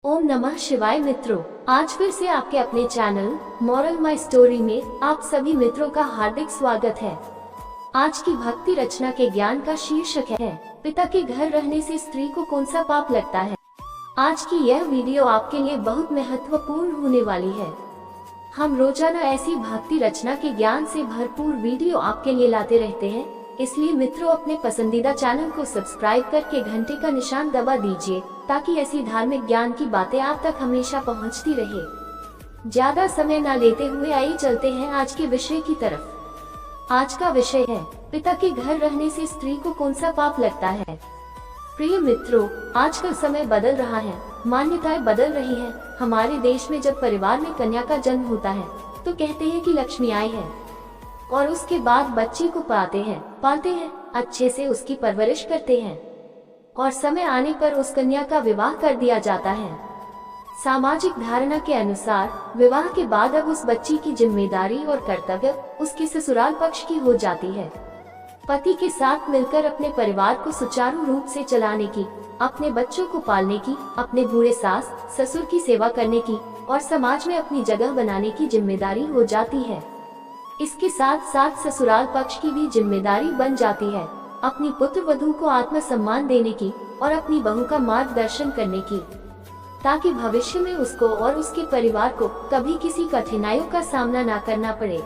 ओम नमः शिवाय मित्रों, आज फिर से आपके अपने चैनल मॉरल माई स्टोरी में आप सभी मित्रों का हार्दिक स्वागत है। आज की भक्ति रचना के ज्ञान का शीर्षक है पिता के घर रहने से स्त्री को कौन सा पाप लगता है। आज की यह वीडियो आपके लिए बहुत महत्वपूर्ण होने वाली है। हम रोजाना ऐसी भक्ति रचना के ज्ञान से भरपूर वीडियो आपके लिए लाते रहते हैं, इसलिए मित्रों अपने पसंदीदा चैनल को सब्सक्राइब करके घंटे का निशान दबा दीजिए ताकि ऐसी धार्मिक ज्ञान की बातें आप तक हमेशा पहुंचती रहे। ज्यादा समय न लेते हुए आइए चलते हैं आज के विषय की तरफ। आज का विषय है पिता के घर रहने से स्त्री को कौन सा पाप लगता है। प्रिय मित्रों, आजकल समय बदल रहा है, मान्यताएं बदल रही है। हमारे देश में जब परिवार में कन्या का जन्म होता है तो कहते हैं कि लक्ष्मी आई है और उसके बाद बच्ची को पालते हैं, अच्छे से उसकी परवरिश करते हैं और समय आने पर उस कन्या का विवाह कर दिया जाता है। सामाजिक धारणा के अनुसार विवाह के बाद अब उस बच्ची की जिम्मेदारी और कर्तव्य उसके ससुराल पक्ष की हो जाती है। पति के साथ मिलकर अपने परिवार को सुचारू रूप से चलाने की, अपने बच्चों को पालने की, अपने बूढ़े सास ससुर की सेवा करने की और समाज में अपनी जगह बनाने की जिम्मेदारी हो जाती है। इसके साथ साथ ससुराल पक्ष की भी जिम्मेदारी बन जाती है, अपनी पुत्र वधू को आत्मसम्मान देने की और अपनी बहू का मार्गदर्शन करने की, ताकि भविष्य में उसको और उसके परिवार को कभी किसी कठिनाइयों का सामना न करना पड़े।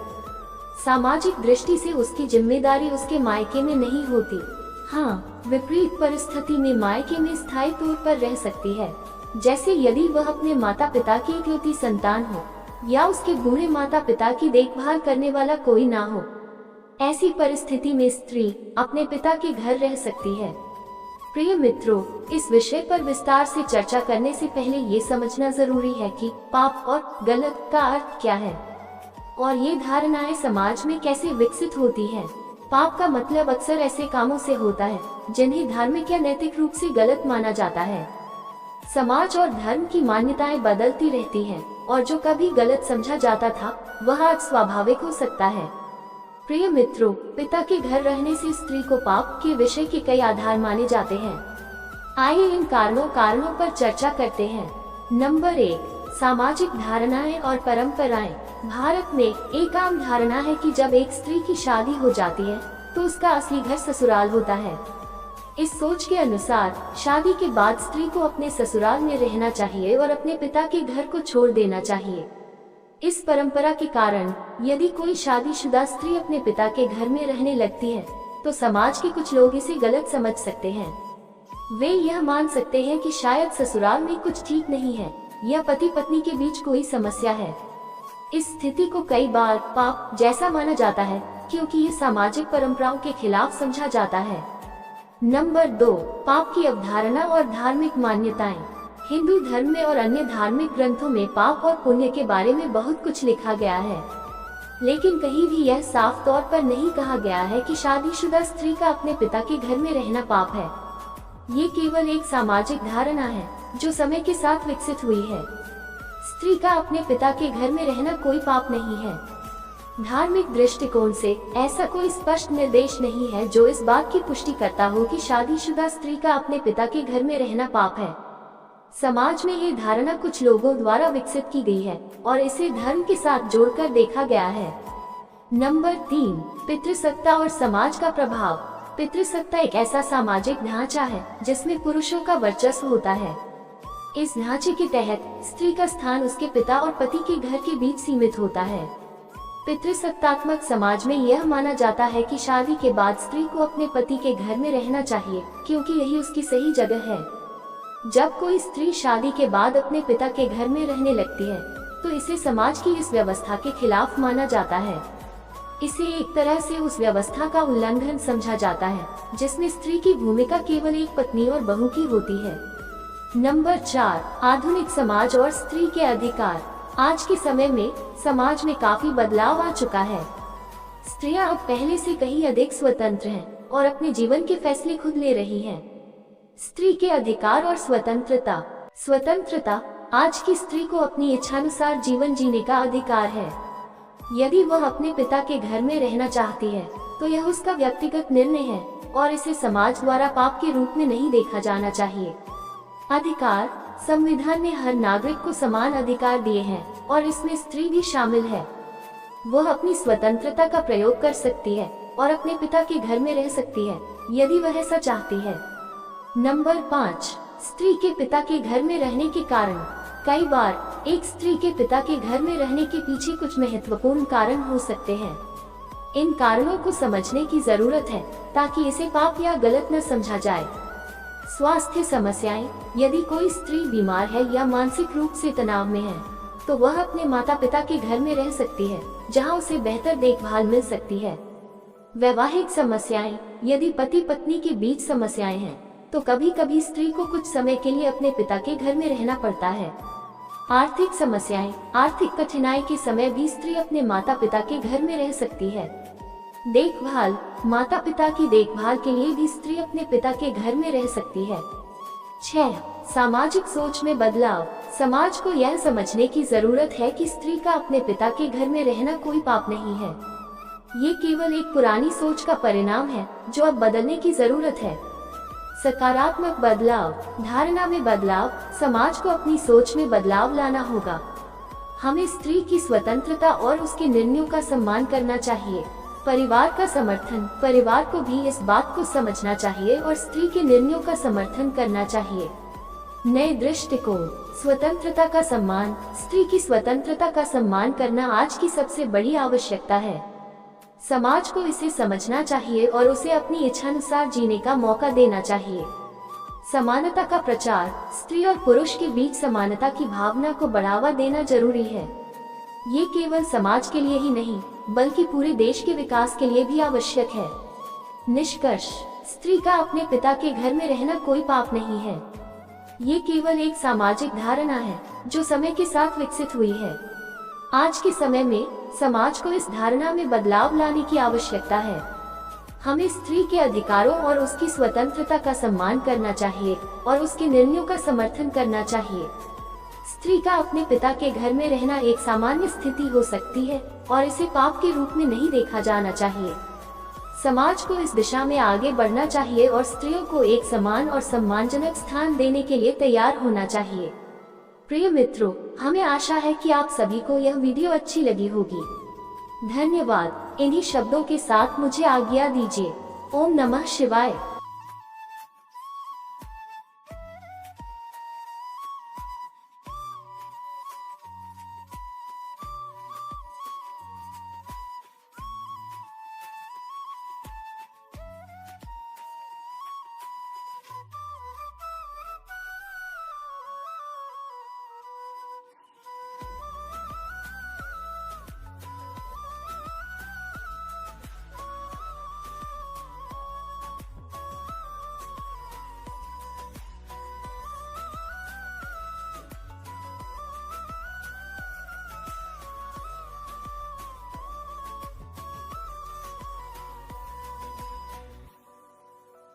सामाजिक दृष्टि से उसकी जिम्मेदारी उसके मायके में नहीं होती। हाँ, विपरीत परिस्थिति में मायके में स्थायी तौर पर रह सकती है, जैसे यदि वह अपने माता पिता की इकलौती संतान हो या उसके बूढ़े माता पिता की देखभाल करने वाला कोई ना हो। ऐसी परिस्थिति में स्त्री अपने पिता के घर रह सकती है। प्रिय मित्रों, इस विषय पर विस्तार से चर्चा करने से पहले ये समझना जरूरी है कि पाप और गलत का अर्थ क्या है और ये धारणाएं समाज में कैसे विकसित होती हैं। पाप का मतलब अक्सर ऐसे कामों से होता है जिन्हें धार्मिक या नैतिक रूप से गलत माना जाता है। समाज और धर्म की मान्यताएं बदलती रहती हैं और जो कभी गलत समझा जाता था वह आज स्वाभाविक हो सकता है। प्रिय मित्रों, पिता के घर रहने से स्त्री को पाप के विषय के कई आधार माने जाते हैं। आइए इन कारणों पर चर्चा करते हैं। नंबर 1, सामाजिक धारणाएं और परंपराएं। भारत में एक आम धारणा है कि जब एक स्त्री की शादी हो जाती है तो उसका असली घर ससुराल होता है। इस सोच के अनुसार शादी के बाद स्त्री को अपने ससुराल में रहना चाहिए और अपने पिता के घर को छोड़ देना चाहिए। इस परंपरा के कारण यदि कोई शादीशुदा स्त्री अपने पिता के घर में रहने लगती है तो समाज के कुछ लोग इसे गलत समझ सकते हैं। वे यह मान सकते हैं कि शायद ससुराल में कुछ ठीक नहीं है या पति पत्नी के बीच कोई समस्या है। इस स्थिति को कई बार पाप जैसा माना जाता है क्योंकि ये सामाजिक परंपराओं के खिलाफ समझा जाता है। नंबर 2, पाप की अवधारणा और धार्मिक मान्यताएं। हिंदू धर्म में और अन्य धार्मिक ग्रंथों में पाप और पुण्य के बारे में बहुत कुछ लिखा गया है, लेकिन कहीं भी यह साफ तौर पर नहीं कहा गया है कि शादीशुदा स्त्री का अपने पिता के घर में रहना पाप है। ये केवल एक सामाजिक धारणा है जो समय के साथ विकसित हुई है। स्त्री का अपने पिता के घर में रहना कोई पाप नहीं है। धार्मिक दृष्टिकोण से ऐसा कोई स्पष्ट निर्देश नहीं है जो इस बात की पुष्टि करता हो कि शादीशुदा स्त्री का अपने पिता के घर में रहना पाप है। समाज में ये धारणा कुछ लोगों द्वारा विकसित की गई है और इसे धर्म के साथ जोड़कर देखा गया है। नंबर 3, पितृसत्ता और समाज का प्रभाव। पितृसत्ता एक ऐसा सामाजिक ढांचा है जिसमें पुरुषों का वर्चस्व होता है। इस ढांचे के तहत स्त्री का स्थान उसके पिता और पति के घर के बीच सीमित होता है। पितृसत्तात्मक समाज में यह माना जाता है कि शादी के बाद स्त्री को अपने पति के घर में रहना चाहिए क्योंकि यही उसकी सही जगह है। जब कोई स्त्री शादी के बाद अपने पिता के घर में रहने लगती है तो इसे समाज की इस व्यवस्था के खिलाफ माना जाता है। इसे एक तरह से उस व्यवस्था का उल्लंघन समझा जाता है जिसमें स्त्री की भूमिका केवल एक पत्नी और बहू की होती है। नंबर 4, आधुनिक समाज और स्त्री के अधिकार। आज के समय में समाज में काफी बदलाव आ चुका है। स्त्रियां अब पहले से कहीं अधिक स्वतंत्र हैं और अपने जीवन के फैसले खुद ले रही हैं। स्त्री के अधिकार और स्वतंत्रता आज की स्त्री को अपनी इच्छानुसार जीवन जीने का अधिकार है। यदि वह अपने पिता के घर में रहना चाहती है तो यह उसका व्यक्तिगत निर्णय है और इसे समाज द्वारा पाप के रूप में नहीं देखा जाना चाहिए। अधिकार संविधान ने हर नागरिक को समान अधिकार दिए हैं और इसमें स्त्री भी शामिल है। वह अपनी स्वतंत्रता का प्रयोग कर सकती है और अपने पिता के घर में रह सकती है यदि वह ऐसा चाहती है। नंबर 5, स्त्री के पिता के घर में रहने के कारण। कई बार एक स्त्री के पिता के घर में रहने के पीछे कुछ महत्वपूर्ण कारण हो सकते हैं। इन कारणों को समझने की जरूरत है ताकि इसे पाप या गलत न समझा जाए। स्वास्थ्य समस्याएं। यदि कोई स्त्री बीमार है या मानसिक रूप से तनाव में है तो वह अपने माता पिता के घर में रह सकती है जहां उसे बेहतर देखभाल मिल सकती है। वैवाहिक समस्याएं। यदि पति पत्नी के बीच समस्याएं हैं तो कभी कभी स्त्री को कुछ समय के लिए अपने पिता के घर में रहना पड़ता है। आर्थिक समस्याएं। आर्थिक कठिनाई के समय भी स्त्री अपने माता पिता के घर में रह सकती है। देखभाल। माता पिता की देखभाल के लिए भी स्त्री अपने पिता के घर में रह सकती है। 6, सामाजिक सोच में बदलाव। समाज को यह समझने की जरूरत है कि स्त्री का अपने पिता के घर में रहना कोई पाप नहीं है। ये केवल एक पुरानी सोच का परिणाम है जो अब बदलने की जरूरत है। सकारात्मक बदलाव। धारणा में बदलाव। समाज को अपनी सोच में बदलाव लाना होगा। हमें स्त्री की स्वतंत्रता और उसके निर्णयों का सम्मान करना चाहिए। परिवार का समर्थन। परिवार को भी इस बात को समझना चाहिए और स्त्री के निर्णयों का समर्थन करना चाहिए। नए दृष्टिकोण। स्वतंत्रता का सम्मान। स्त्री की स्वतंत्रता का सम्मान करना आज की सबसे बड़ी आवश्यकता है। समाज को इसे समझना चाहिए और उसे अपनी इच्छानुसार जीने का मौका देना चाहिए। समानता का प्रचार। स्त्री और पुरुष के बीच समानता की भावना को बढ़ावा देना जरूरी है। ये केवल समाज के लिए ही नहीं बल्कि पूरे देश के विकास के लिए भी आवश्यक है। निष्कर्ष। स्त्री का अपने पिता के घर में रहना कोई पाप नहीं है। ये केवल एक सामाजिक धारणा है जो समय के साथ विकसित हुई है। आज के समय में समाज को इस धारणा में बदलाव लाने की आवश्यकता है। हमें स्त्री के अधिकारों और उसकी स्वतंत्रता का सम्मान करना चाहिए और उसके निर्णयों का समर्थन करना चाहिए। स्त्री का अपने पिता के घर में रहना एक सामान्य स्थिति हो सकती है और इसे पाप के रूप में नहीं देखा जाना चाहिए। समाज को इस दिशा में आगे बढ़ना चाहिए और स्त्रियों को एक समान और सम्मानजनक स्थान देने के लिए तैयार होना चाहिए। प्रिय मित्रों, हमें आशा है कि आप सभी को यह वीडियो अच्छी लगी होगी। धन्यवाद। इन्हीं शब्दों के साथ मुझे आज्ञा दीजिए। ओम नमः शिवाय।